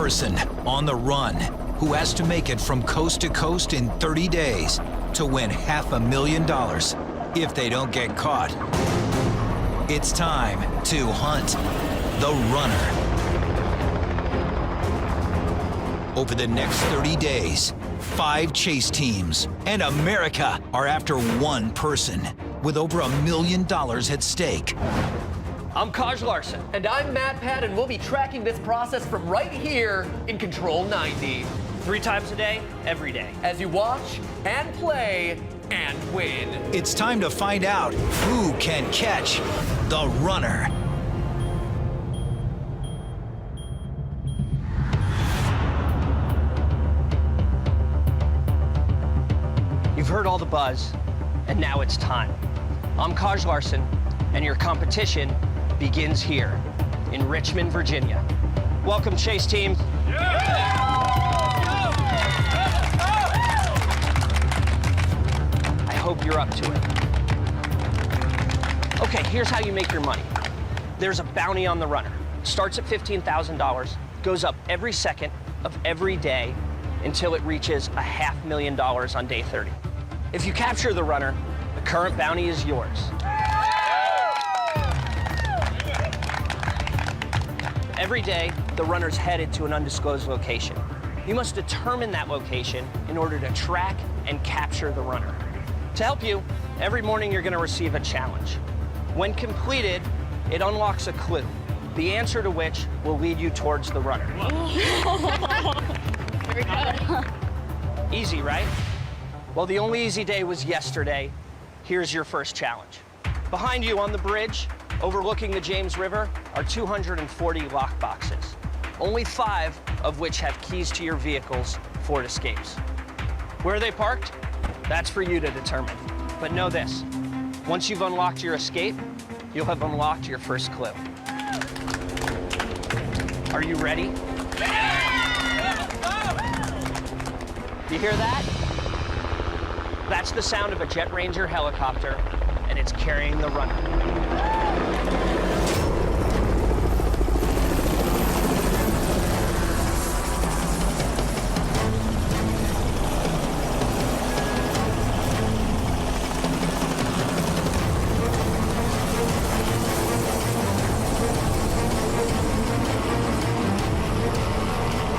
person on the run who has to make it from coast to coast in 30 days to win $500,000 if they don't get caught. It's time to hunt the runner. Over the next 30 days, 5 chase teams and America are after one person with over $1 million at stake. I'm Kaj Larson. And I'm Matt Pat, and we'll be tracking this process from right here in Control 90. 3 times a day, every day. As you watch and play and win. It's time to find out who can catch the runner. You've heard all the buzz, and now it's time. I'm Kaj Larson, and your competition begins here in Richmond, Virginia. Welcome, chase teams. I hope you're up to it. Okay, here's how you make your money. There's a bounty on the runner. Starts at $15,000, goes up every second of every day until it reaches $500,000 on day 30. If you capture the runner, the current bounty is yours. Every day, the runner's headed to an undisclosed location. You must determine that location in order to track and capture the runner. To help you, every morning you're going to receive a challenge. When completed, it unlocks a clue, the answer to which will lead you towards the runner. Here we go. Easy, right? Well, the only easy day was yesterday. Here's your first challenge. Behind you on the bridge, overlooking the James River, are 240 lock boxes, only 5 of which have keys to your vehicle's Ford Escapes. Where are they parked? That's for you to determine. But know this, once you've unlocked your Escape, you'll have unlocked your first clue. Are you ready? You hear that? That's the sound of a Jet Ranger helicopter, and it's carrying the runner.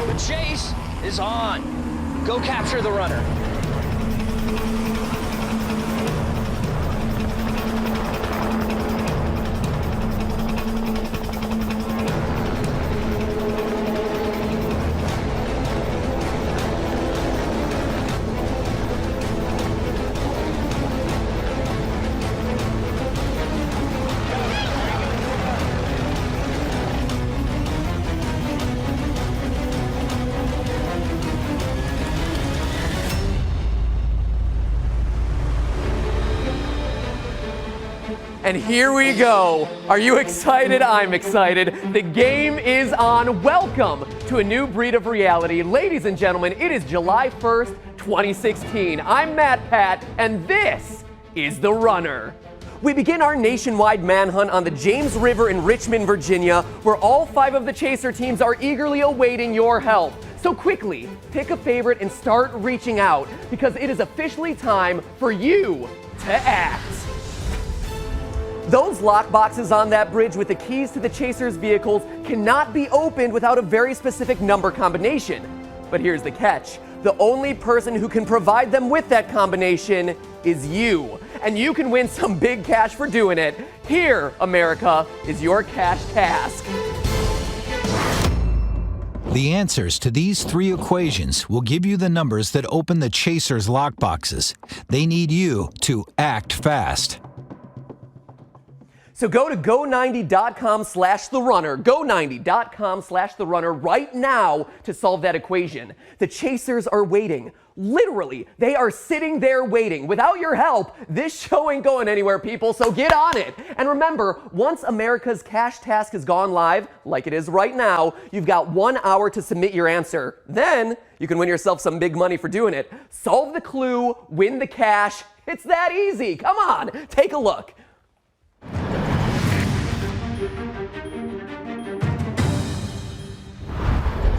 The chase is on. Go capture the runner. And here we go. Are you excited? I'm excited. The game is on. Welcome to a new breed of reality. Ladies and gentlemen, it is July 1st, 2016. I'm Matt Pat, and this is The Runner. We begin our nationwide manhunt on the James River in Richmond, Virginia, where all 5 of the chaser teams are eagerly awaiting your help. So quickly, pick a favorite and start reaching out, because it is officially time for you to act. Those lock boxes on that bridge with the keys to the chasers' vehicles cannot be opened without a very specific number combination. But here's the catch. The only person who can provide them with that combination is you. And you can win some big cash for doing it. Here, America, is your cash task. The answers to these 3 equations will give you the numbers that open the chasers' lockboxes. They need you to act fast. So go to go90.com/therunner, go90.com/therunner right now to solve that equation. The chasers are waiting. Literally, they are sitting there waiting. Without your help, this show ain't going anywhere, people, so get on it. And remember, once America's Cash Task has gone live, like it is right now, you've got 1 hour to submit your answer. Then, you can win yourself some big money for doing it. Solve the clue, win the cash. It's that easy. Come on, take a look.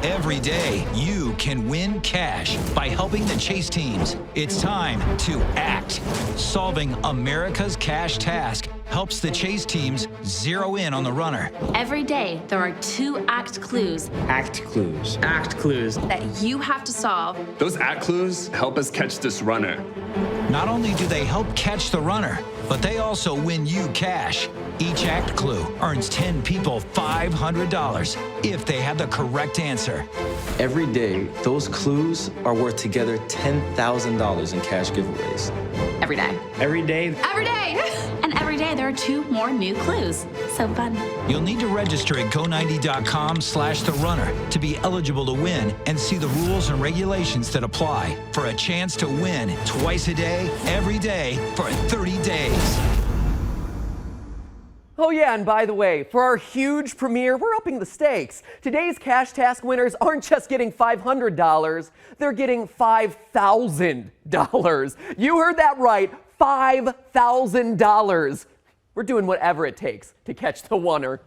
Every day, you can win cash by helping the chase teams. It's time to act. Solving America's cash task helps the chase teams zero in on the runner. Every day, there are 2 act clues. Act clues. Act clues. That you have to solve. Those act clues help us catch this runner. Not only do they help catch the runner, but they also win you cash. Each act clue earns 10 people $500 if they have the correct answer. Every day, those clues are worth together $10,000 in cash giveaways. Every day. Every day. Every day! And every day, there are 2 more new clues. So fun. You'll need to register at go90.com/therunner to be eligible to win and see the rules and regulations that apply for a chance to win twice a day, every day, for 30 days. Oh yeah, and by the way, for our huge premiere, we're upping the stakes. Today's Cash Task winners aren't just getting $500, they're getting $5,000. You heard that right, $5,000. We're doing whatever it takes to catch the runner.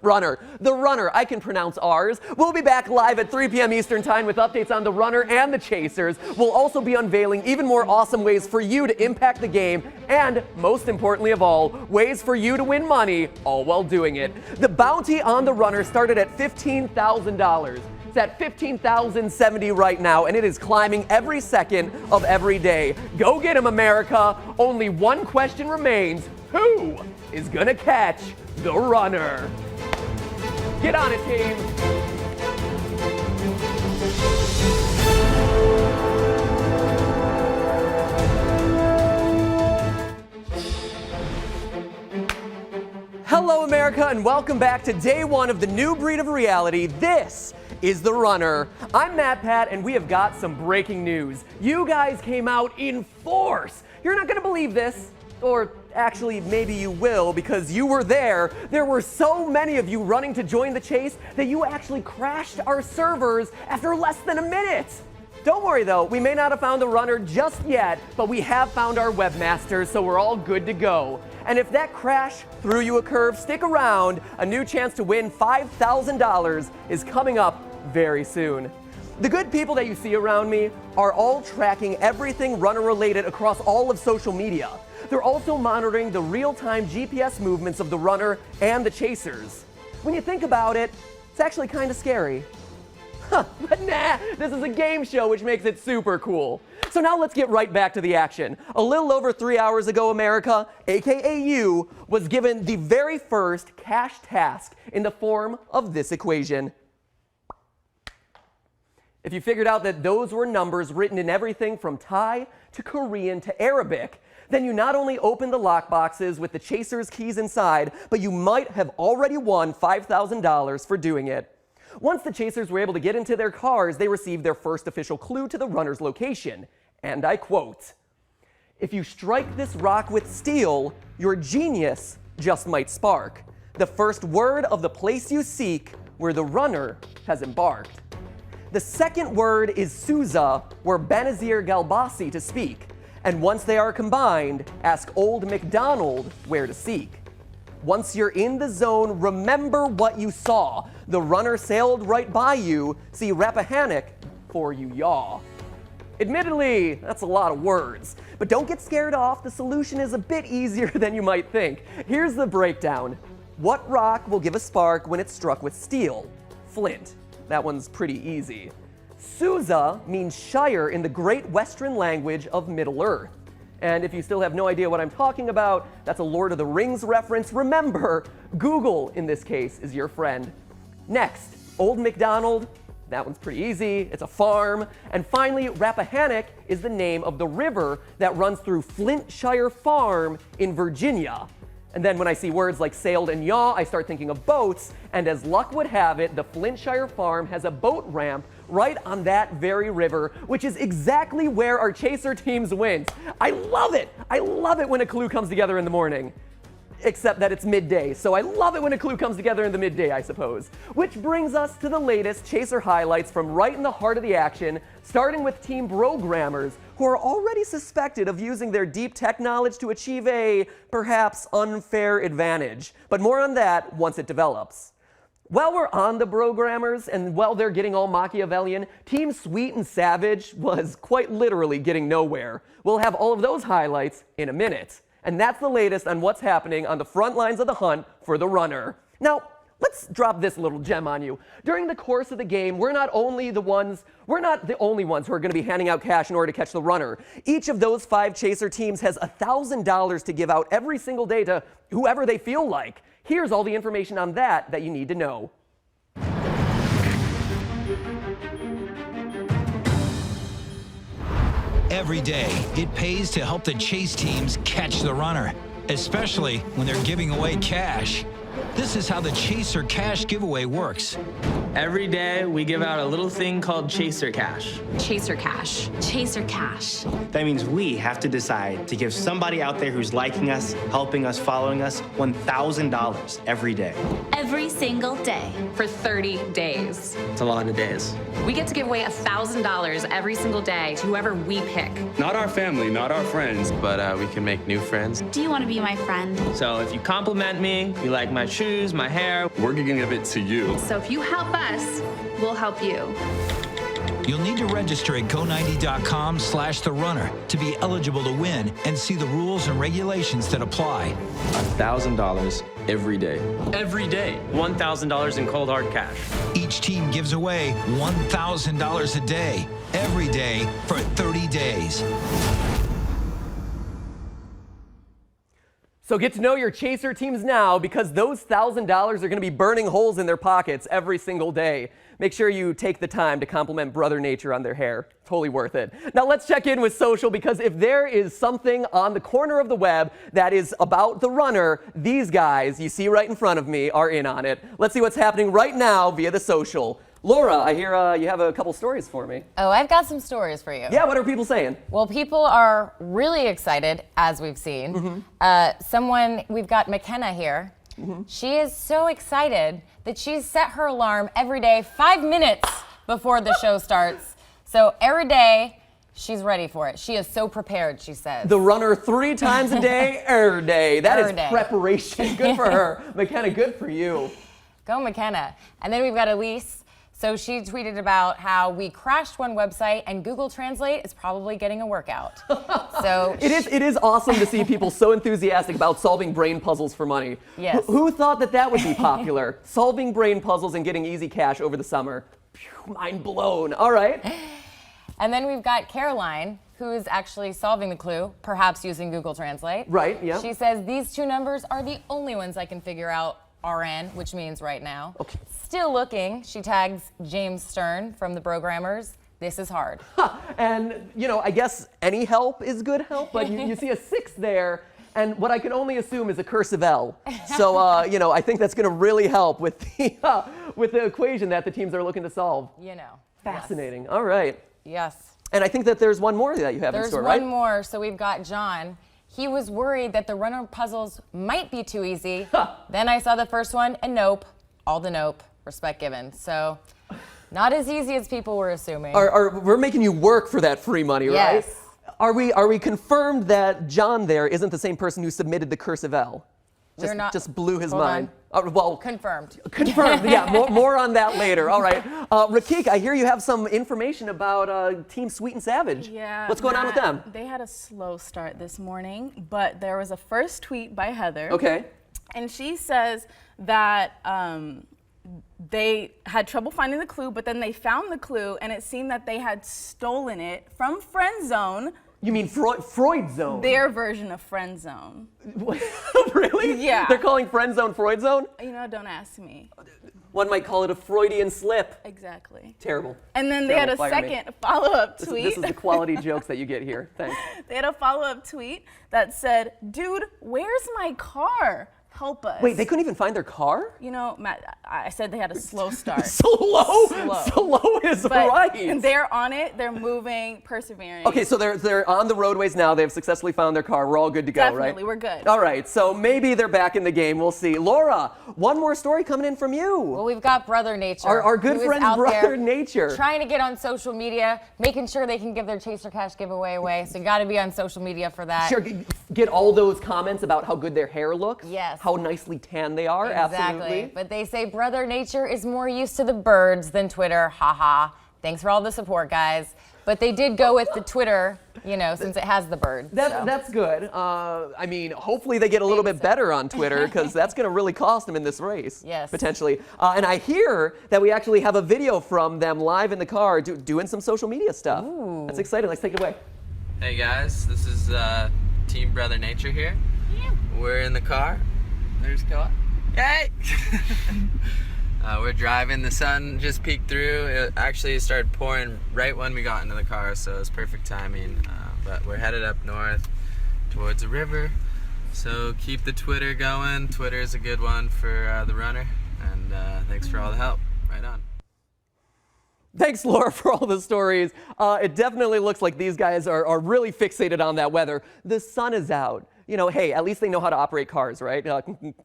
The runner, I can pronounce ours. We'll be back live at 3 p.m. Eastern Time with updates on the runner and the chasers. We'll also be unveiling even more awesome ways for you to impact the game and, most importantly of all, ways for you to win money, all while doing it. The bounty on the runner started at $15,000. It's at $15,070 right now, and it is climbing every second of every day. Go get him, America. Only one question remains. Who is gonna catch the runner? Get on it, team. Hello, America, and welcome back to day 1 of the new breed of reality. This is The Runner. I'm Matt Pat, and we have got some breaking news. You guys came out in force. You're not gonna believe this, or actually maybe you will because you were there. There were so many of you running to join the chase that you actually crashed our servers after less than a minute. Don't worry though, we may not have found the runner just yet, but we have found our webmaster, so we're all good to go. And if that crash threw you a curve, stick around. A new chance to win $5,000 is coming up very soon. The good people that you see around me are all tracking everything runner related across all of social media. They're also monitoring the real-time GPS movements of the runner and the chasers. When you think about it, it's actually kind of scary. But nah, this is a game show, which makes it super cool. So now let's get right back to the action. A little over 3 hours ago, America, aka you, was given the very first cash task in the form of this equation. If you figured out that those were numbers written in everything from Thai to Korean to Arabic, then you not only opened the lockboxes with the chaser's keys inside, but you might have already won $5,000 for doing it. Once the chasers were able to get into their cars, they received their first official clue to the runner's location. And I quote, "If you strike this rock with steel, your genius just might spark. The first word of the place you seek, where the runner has embarked." The second word is Sousa, where Benazir Galbasi to speak. And once they are combined, ask Old MacDonald where to seek. Once you're in the zone, remember what you saw. The runner sailed right by you. See Rappahannock for you yaw. Admittedly, that's a lot of words, but don't get scared off. The solution is a bit easier than you might think. Here's the breakdown. What rock will give a spark when it's struck with steel? Flint. That one's pretty easy. Sousa means shire in the great Western language of Middle Earth. And if you still have no idea what I'm talking about, that's a Lord of the Rings reference. Remember, Google, in this case, is your friend. Next, Old MacDonald. That one's pretty easy. It's a farm. And finally, Rappahannock is the name of the river that runs through Flintshire Farm in Virginia. And then when I see words like sailed and yaw, I start thinking of boats. And as luck would have it, the Flintshire Farm has a boat ramp right on that very river, which is exactly where our chaser teams went. I love it. I love it when a clue comes together in the morning. Except that it's midday, so I love it when a clue comes together in the midday, I suppose. Which brings us to the latest chaser highlights from right in the heart of the action, starting with Team Brogrammers, who are already suspected of using their deep tech knowledge to achieve a, perhaps, unfair advantage. But more on that once it develops. While we're on the Brogrammers and while they're getting all Machiavellian, Team Sweet and Savage was quite literally getting nowhere. We'll have all of those highlights in a minute. And that's the latest on what's happening on the front lines of the hunt for the runner. Now, let's drop this little gem on you. During the course of the game, we're not the only ones who are going to be handing out cash in order to catch the runner. Each of those 5 chaser teams has $1,000 to give out every single day to whoever they feel like. Here's all the information on that you need to know. Every day, it pays to help the chase teams catch the runner, especially when they're giving away cash. This is how the Chaser Cash giveaway works. Every day, we give out a little thing called Chaser Cash. Chaser Cash. Chaser Cash. That means we have to decide to give somebody out there who's liking us, helping us, following us, $1,000 every day. Every single day. For 30 days. It's a lot of days. We get to give away $1,000 every single day to whoever we pick. Not our family, not our friends. But we can make new friends. Do you want to be my friend? So if you compliment me, you like my shoes, my hair, We're gonna give it to you. So if you help us, we'll help you. You'll need to register at go90.com/therunner to be eligible to win and see the rules and regulations that apply. $1,000 every day. every day, $1,000 in cold hard cash. Each team gives away $1,000 a day, every day for 30 days. So get to know your chaser teams now because those $1,000 are going to be burning holes in their pockets every single day. Make sure you take the time to compliment Brother Nature on their hair. Totally worth it. Now let's check in with social because if there is something on the corner of the web that is about the runner, these guys you see right in front of me are in on it. Let's see what's happening right now via the social. Laura, I hear you have a couple stories for me. Oh, I've got some stories for you. Yeah, what are people saying? Well, people are really excited, as we've seen. We've got McKenna here. She is so excited that she's set her alarm every day 5 minutes before the show starts. So every day, she's ready for it. She is so prepared, she says. The runner 3 times a day, every day. That is preparation. Good for her. McKenna, good for you. Go McKenna. And then we've got Elise. So she tweeted about how we crashed one website and Google Translate is probably getting a workout. So it is awesome to see people so enthusiastic about solving brain puzzles for money. Yes. Who thought that would be popular? Solving brain puzzles and getting easy cash over the summer. Phew, mind blown. All right. And then we've got Caroline, who is actually solving the clue, perhaps using Google Translate. Right, yeah. She says these 2 numbers are the only ones I can figure out. RN, which means right now. Okay. Still looking, she tags James Stern from the Brogrammers. This is hard. And, I guess any help is good help, but you see a 6 there, and what I can only assume is a cursive L. So, I think that's going to really help with the equation that the teams are looking to solve. Fascinating. Yes. All right. Yes. And I think that there's one more that you have in store, right? There's one more. So we've got John. He was worried that the runner puzzles might be too easy. Then I saw the first one, and nope. All the nope. Respect given. So not as easy as people were assuming. We're making you work for that free money, right? Yes. Are we confirmed that John there isn't the same person who submitted the cursive L? Just blew his mind. Well, confirmed. Confirmed. Yeah, more on that later. All right. Rakik, I hear you have some information about Team Sweet and Savage. Yeah. What's going on with them? They had a slow start this morning, but there was a first tweet by Heather. Okay. And she says that they had trouble finding the clue, but then they found the clue, and it seemed that they had stolen it from Friend Zone. You mean Freud Zone? Their version of Friend Zone. Really? Yeah. They're calling Friend Zone Freud Zone? Don't ask me. One might call it a Freudian slip. Exactly. Terrible. And then they had a second follow-up tweet. This is the quality jokes that you get here. Thanks. They had a follow-up tweet that said, "Dude, where's my car? Help us." Wait, they couldn't even find their car? Matt, I said they had a slow start. Slow is right. And they're on it. They're moving, persevering. Okay, so they're on the roadways now. They've successfully found their car. We're all good to go, right? Definitely, we're good. All right, so maybe they're back in the game. We'll see. Laura, one more story coming in from you. Well, we've got Brother Nature. Our good friend Brother Nature. Trying to get on social media, making sure they can give their Chaser Cash giveaway away. So you got to be on social media for that. Sure, get all those comments about how good their hair looks. Yes. how nicely tan they are. Exactly. Absolutely. But they say Brother Nature is more used to the birds than Twitter. Haha. Thanks for all the support, guys. But they did go with the Twitter, you know, since it has the bird. That's good. I mean, hopefully they get a little bit better on Twitter, because that's going to really cost them in this race. Yes. Potentially. And I hear that we actually have a video from them live in the car doing some social media stuff. Ooh. That's exciting. Let's take it away. Hey guys, this is Team Brother Nature here. Yeah. We're in the car. There's Killa. Yay! We're driving. The sun just peeked through. It actually started pouring right when we got into the car, so it's perfect timing. But we're headed up north towards the river. So keep the Twitter going. Twitter is a good one for the runner. And thanks for all the help. Right on. Thanks, Laura, for all the stories. It definitely looks like these guys are really fixated on that weather. The sun is out. You know, hey, at least they know how to operate cars, right?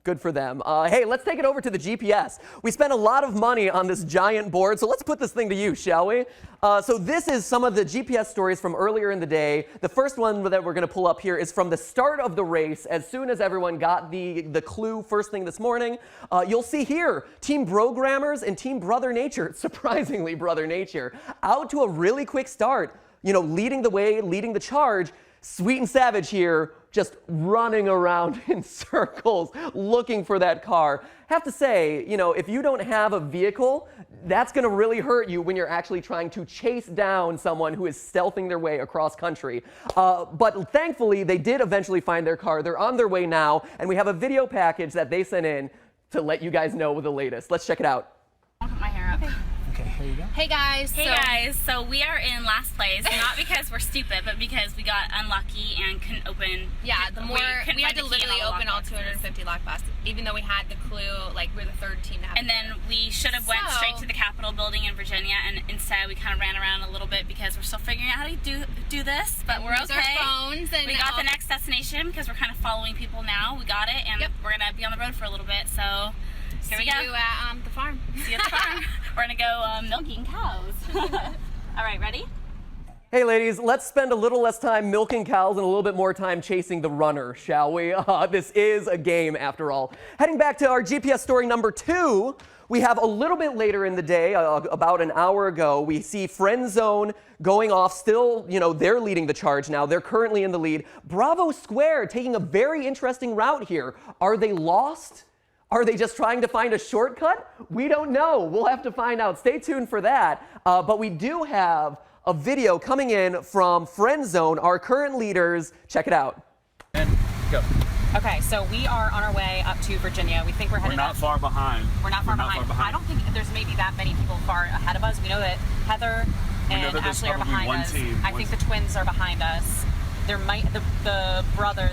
Good for them. Hey, let's take it over to the GPS. We spent a lot of money on this giant board, so let's put this thing to use, shall we? So this is some of the GPS stories from earlier in the day. The first one that we're going to pull up here is from the start of the race. As soon as everyone got the clue first thing this morning, you'll see here, Team Brogrammers and Team Brother Nature, surprisingly Brother Nature, out to a really quick start, you know, leading the way, leading the charge. Sweet and Savage here, just running around in circles looking for that car. Have to say, you know, if you don't have a vehicle, that's going to really hurt you when you're actually trying to chase down someone who is stealthing their way across country. But thankfully, they did eventually find their car. They're on their way now, and we have a video package that they sent in to let you guys know the latest. Let's check it out. I'll put my hair up. Okay, here you go. Hey guys, so we are in last place, not because we're stupid, but because we got unlucky and couldn't open. Yeah, we had to literally open all 250 lockboxes, even though we had the clue, like we're the third team to have. And then we should have went straight to the Capitol building in Virginia, and instead we kind of ran around a little bit because we're still figuring out how to do this, but we're okay. Our phones and we got the next destination because we're kind of following people now. We got it, and we're gonna be on the road for a little bit, so. Here we go. See you at the farm. See you at the farm. We're gonna go milking cows. All right, ready? Hey ladies, let's spend a little less time milking cows and a little bit more time chasing the runner, shall we? This is a game after all. Heading back to our GPS story number 2, we have a little bit later in the day, about an hour ago, we see Friend Zone going off. Still, you know, they're leading the charge now. They're currently in the lead. Bravo Square taking a very interesting route here. Are they lost? Are they just trying to find a shortcut? We don't know. We'll have to find out. Stay tuned for that. But we do have a video coming in from Friend Zone, our current leaders. Check it out. And go. Okay, so we are on our way up to Virginia. We think we're headed We're not far behind. We're not far behind. I don't think there's maybe that many people far ahead of us. We know that Heather and Ashley are behind us. I think the twins are behind us. There might the brother,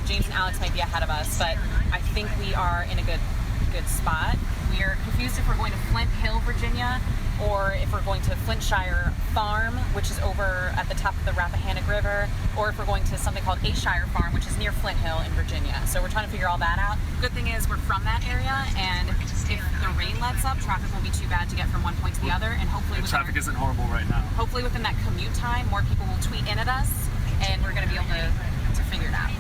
James and Alex might be ahead of us, but I think we are in a good spot. We are confused if we're going to Flint Hill, Virginia, or if we're going to Flintshire Farm, which is over at the top of the Rappahannock River, or if we're going to something called Ashire Farm, which is near Flint Hill in Virginia. So we're trying to figure all that out. Good thing is we're from that area, and if the rain lets up, traffic won't be too bad to get from one point to the other, and hopefully traffic isn't horrible right now. Hopefully within that commute time, more people will tweet in at us, and we're going to be able to figure it out.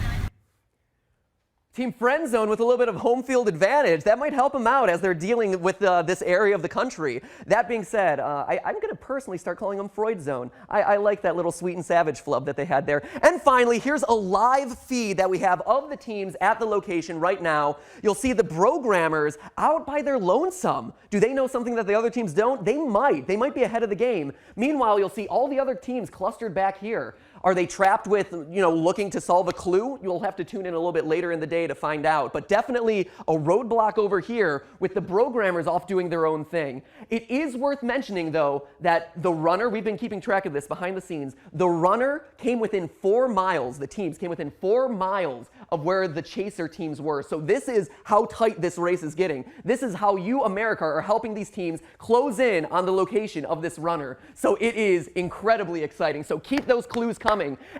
Team Friend Zone with a little bit of home field advantage. That might help them out as they're dealing with this area of the country. That being said, I'm going to personally start calling them Freud Zone. I like that little Sweet and Savage flub that they had there. And finally, here's a live feed that we have of the teams at the location right now. You'll see the Brogrammers out by their lonesome. Do they know something that the other teams don't? They might. They might be ahead of the game. Meanwhile, you'll see all the other teams clustered back here. Are they trapped with, looking to solve a clue? You'll have to tune in a little bit later in the day to find out. But definitely a roadblock over here with the Brogrammers off doing their own thing. It is worth mentioning, though, that the runner, we've been keeping track of this behind the scenes, the runner came within 4 miles, the teams came within 4 miles of where the chaser teams were. So this is how tight this race is getting. This is how you, America, are helping these teams close in on the location of this runner. So it is incredibly exciting. So keep those clues coming.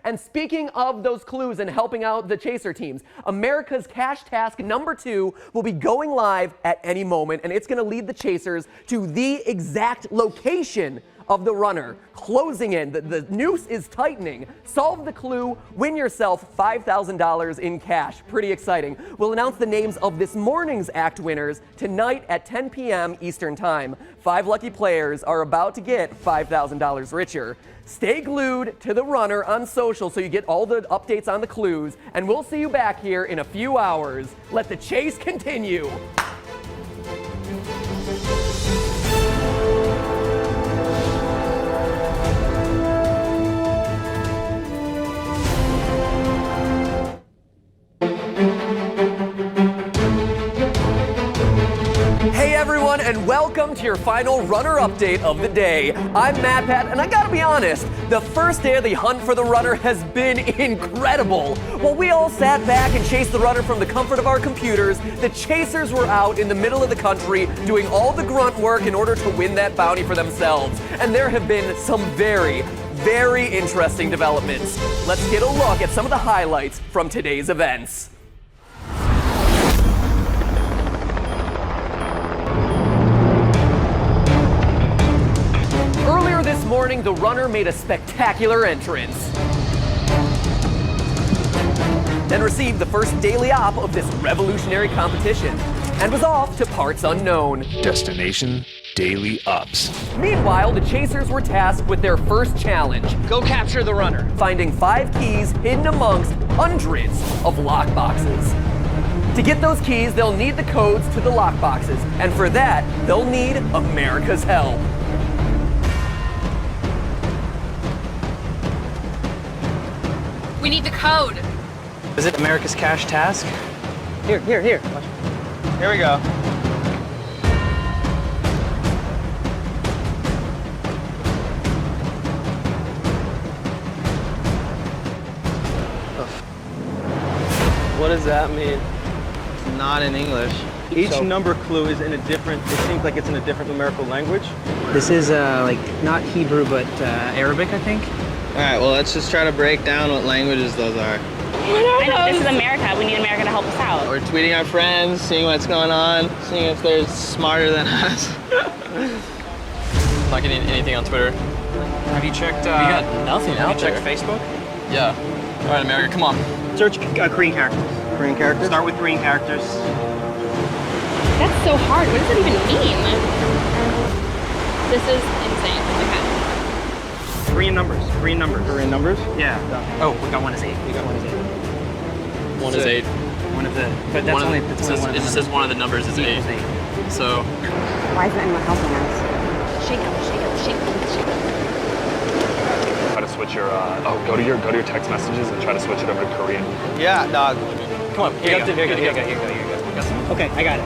And speaking of those clues and helping out the chaser teams, America's Cash Task number 2 will be going live at any moment, and it's going to lead the chasers to the exact location of the runner. Closing in, the noose is tightening. Solve the clue, win yourself $5,000 in cash. Pretty exciting. We'll announce the names of this morning's act winners tonight at 10 p.m. Eastern Time. 5 lucky players are about to get $5,000 richer. Stay glued to the runner on social so you get all the updates on the clues, and we'll see you back here in a few hours. Let the chase continue. Hey everyone, and welcome to your final runner update of the day. I'm Matt Pat, and I gotta be honest, the first day of the hunt for the runner has been incredible. While we all sat back and chased the runner from the comfort of our computers, the chasers were out in the middle of the country doing all the grunt work in order to win that bounty for themselves. And there have been some very interesting developments. Let's get a look at some of the highlights from today's events. This morning, the runner made a spectacular entrance then received the first daily op of this revolutionary competition and was off to parts unknown. Destination Daily Ops. Meanwhile, the chasers were tasked with their first challenge. Go capture the runner. Finding 5 keys hidden amongst hundreds of lockboxes. To get those keys, they'll need the codes to the lockboxes, and for that, they'll need America's help. We need the code. Is it America's Cash task? Here. Here we go. What does that mean? Not in English. Each number clue is in a different, it seems like it's in a different numerical language. This is like not Hebrew, but Arabic, I think. All right, well, let's just try to break down what languages those are. I know, this is America. We need America to help us out. We're tweeting our friends, seeing what's going on, seeing if they're smarter than us. Not getting anything on Twitter. Have you checked? We got nothing out there. Have you checked Facebook? Yeah. All right, America, come on. Search Korean characters. Korean characters? Start with Korean characters. That's so hard. What does it even mean? This is insane. Okay. Korean numbers. Korean numbers? Yeah. Oh, we got one is 8. We got one is 8. One is 8. One of the, but that's only, that's only one of the It just says one of the numbers is 8. So. Why isn't anyone helping us? Shake up. Try to switch your, go to your text messages and try to switch it over to Korean. Yeah, dog. Come on, here you go. Okay, I got it.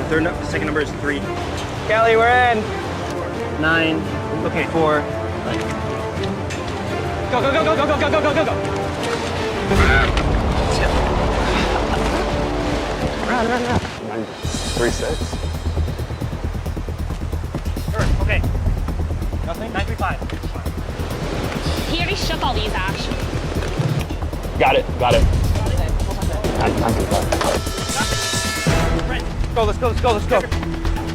The second number is 3. Kelly, we're in. 9. Okay, 4. Go. Run. 936. Okay. Nothing? 935. He already shook all these, Ash. Got it. 935. Let's go.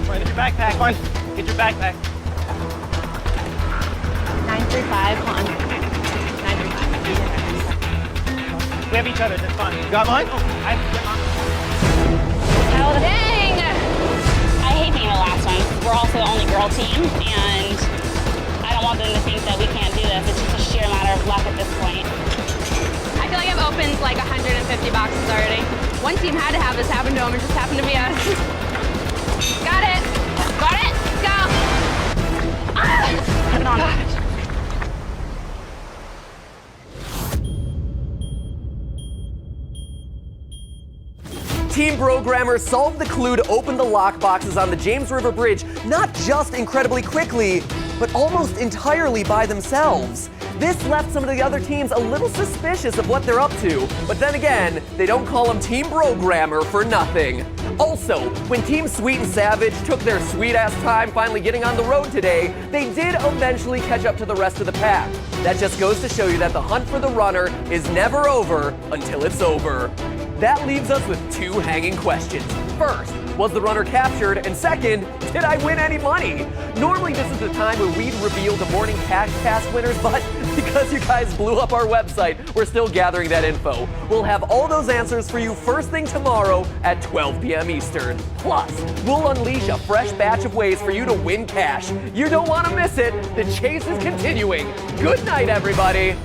Right, get your backpack. Come on. Get your backpack. 935, hold on. 935. We have each other, that's fine. You got mine? Oh, I have to get mine. Dang! I hate being the last one. We're also the only girl team, and I don't want them to think that we can't do this. It's just a sheer matter of luck at this point. I feel like I've opened like 150 boxes already. One team had to have this happen to them. It just happened to be us. Got it. Let's go. Put it on. Team programmers solved the clue to open the lockboxes on the James River Bridge not just incredibly quickly, but almost entirely by themselves. This left some of the other teams a little suspicious of what they're up to, but then again, they don't call them Team Programmer for nothing. Also, when Team Sweet and Savage took their sweet-ass time finally getting on the road today, they did eventually catch up to the rest of the pack. That just goes to show you that the hunt for the runner is never over until it's over. That leaves us with 2 hanging questions. First, was the runner captured? And second, did I win any money? Normally this is the time where we'd reveal the morning cash task winners, but because you guys blew up our website, we're still gathering that info. We'll have all those answers for you first thing tomorrow at 12 p.m. Eastern. Plus, we'll unleash a fresh batch of ways for you to win cash. You don't want to miss it. The chase is continuing. Good night, everybody.